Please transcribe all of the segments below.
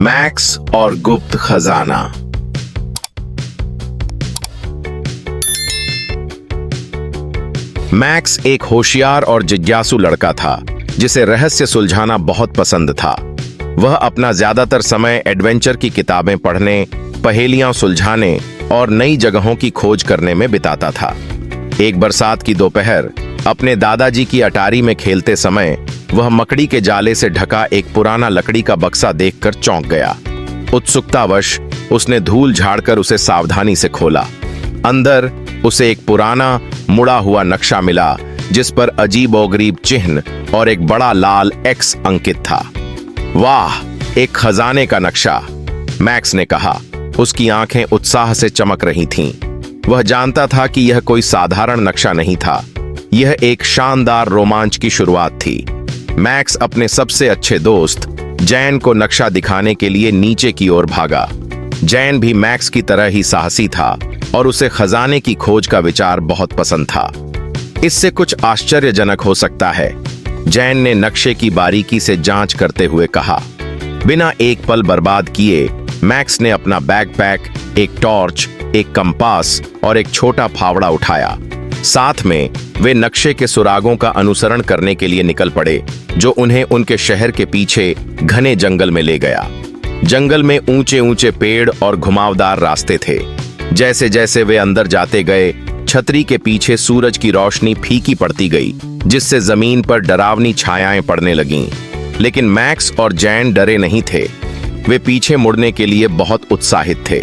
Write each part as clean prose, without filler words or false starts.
Max और गुप्त खजाना। मैक्स एक होशियार और जिज्ञासु लड़का था जिसे रहस्य सुलझाना बहुत पसंद था। वह अपना ज्यादातर समय एडवेंचर की किताबें पढ़ने, पहेलियां सुलझाने और नई जगहों की खोज करने में बिताता था। एक बरसात की दोपहर अपने दादाजी की अटारी में खेलते समय वह मकड़ी के जाले से ढका एक पुराना लकड़ी का बक्सा देखकर चौंक गया। उत्सुकतावश उसने धूल झाड़कर उसे सावधानी से खोला। अंदर उसे एक पुराना मुड़ा हुआ नक्शा मिला जिस पर अजीबोगरीब चिन्ह और एक बड़ा लाल एक्स अंकित था। वाह, एक खजाने का नक्शा, मैक्स ने कहा। उसकी आंखें उत्साह से चमक रही थीं। वह जानता था कि यह कोई साधारण नक्शा नहीं था, यह एक शानदार रोमांच की शुरुआत थी। मैक्स अपने सबसे अच्छे दोस्त जैन को नक्शा दिखाने के लिए नीचे की ओर भागा। जैन भी मैक्स की तरह ही साहसी था और उसे खजाने की खोज का विचार बहुत पसंद था। इससे कुछ आश्चर्यजनक हो सकता है, जैन ने नक्शे की बारीकी से जांच करते हुए कहा। बिना एक पल बर्बाद किए मैक्स ने अपना बैकपैक, एक टॉर्च, एक कंपास और एक छोटा फावड़ा उठाया। साथ में वे नक्शे के सुरागों का अनुसरण करने के लिए निकल पड़े जो उन्हें उनके शहर के पीछे घने जंगल में ले गया। जंगल में ऊंचे ऊंचे पेड़ और घुमावदार रास्ते थे। जैसे जैसे वे अंदर जाते गए, छतरी के पीछे सूरज की रोशनी फीकी पड़ती गई जिससे जमीन पर डरावनी छायाएं पड़ने लगीं। लेकिन मैक्स और जैन डरे नहीं थे, वे पीछे मुड़ने के लिए बहुत उत्साहित थे।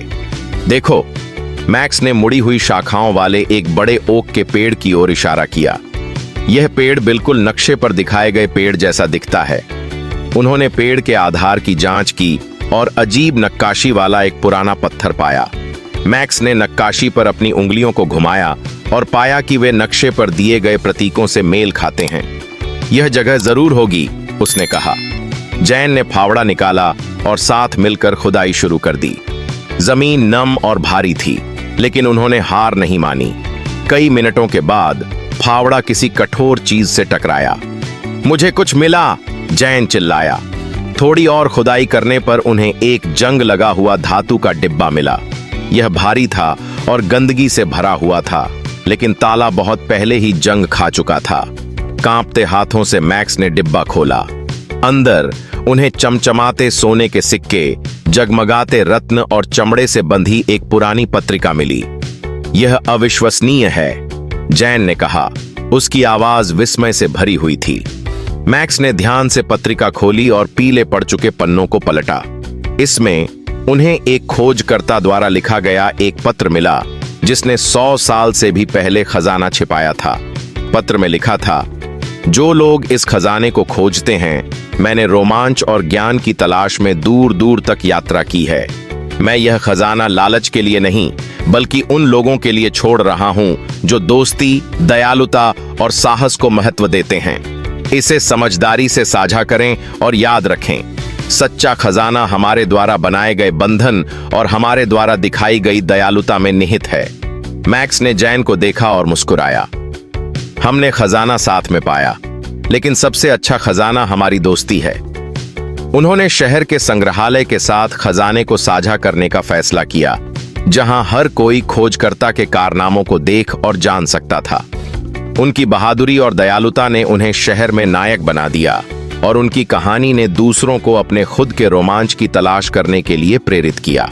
देखो, मैक्स ने मुड़ी हुई शाखाओं वाले एक बड़े ओक के पेड़ की ओर इशारा किया। यह पेड़ बिल्कुल नक्शे पर दिखाए गए पेड़ जैसा दिखता है। उन्होंने पेड़ के आधार की जांच की और अजीब नक्काशी वाला एक पुराना पत्थर पाया। मैक्स ने नक्काशी पर अपनी उंगलियों को घुमाया और पाया कि वे नक्शे पर दिए गए प्रतीकों से मेल खाते हैं। यह जगह जरूर होगी, उसने कहा। जैन ने फावड़ा निकाला और साथ मिलकर खुदाई शुरू कर दी। जमीन नम और भारी थी, लेकिन उन्होंने हार नहीं मानी। कई मिनटों के बाद फावड़ा किसी कठोर चीज से टकराया। मुझे कुछ मिला, जैन चिल्लाया। थोड़ी और खुदाई करने पर उन्हें एक जंग लगा हुआ धातु का डिब्बा मिला। यह भारी था और गंदगी से भरा हुआ था, लेकिन ताला बहुत पहले ही जंग खा चुका था। कांपते हाथों से मैक्स ने डिब्बा खोला। अंदर उन्हें चमचमाते सोने के सिक्के, जगमगाते रत्न और चमड़े से बंधी एक पुरानी पत्रिका मिली। यह अविश्वसनीय है, जैन ने कहा। उसकी आवाज विस्मय से भरी हुई थी। मैक्स ने ध्यान से पत्रिका खोली और पीले पड़ चुके पन्नों को पलटा। इसमें उन्हें एक खोजकर्ता द्वारा लिखा गया एक पत्र मिला जिसने 100 साल से भी पहले खजाना छिपाया था। पत्र में लिखा था, जो लोग इस खजाने को खोजते हैं, मैंने रोमांच और ज्ञान की तलाश में दूर दूर तक यात्रा की है। मैं यह खजाना लालच के लिए नहीं, बल्कि उन लोगों के लिए छोड़ रहा हूं जो दोस्ती, दयालुता और साहस को महत्व देते हैं। इसे समझदारी से साझा करें और याद रखें, सच्चा खजाना हमारे द्वारा बनाए गए बंधन और हमारे द्वारा दिखाई गई दयालुता में निहित है। मैक्स ने जैन को देखा और मुस्कुराया। हमने खजाना साथ में पाया, लेकिन सबसे अच्छा खजाना हमारी दोस्ती है। उन्होंने शहर के संग्रहालय के साथ खजाने को साझा करने का फैसला किया, जहां हर कोई खोजकर्ता के कारनामों को देख और जान सकता था। उनकी बहादुरी और दयालुता ने उन्हें शहर में नायक बना दिया और उनकी कहानी ने दूसरों को अपने खुद के रोमांच की तलाश करने के लिए प्रेरित किया।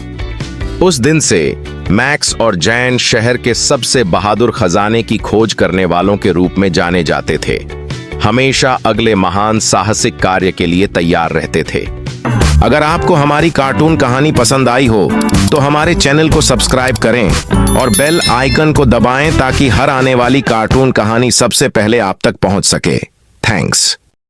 उस दिन से मैक्स और जैन शहर के सबसे बहादुर खजाने की खोज करने वालों के रूप में जाने जाते थे। हमेशा अगले महान साहसिक कार्य के लिए तैयार रहते थे। अगर आपको हमारी कार्टून कहानी पसंद आई हो तो हमारे चैनल को सब्सक्राइब करें और बेल आइकन को दबाएं ताकि हर आने वाली कार्टून कहानी सबसे पहले आप तक पहुंच सके। थैंक्स।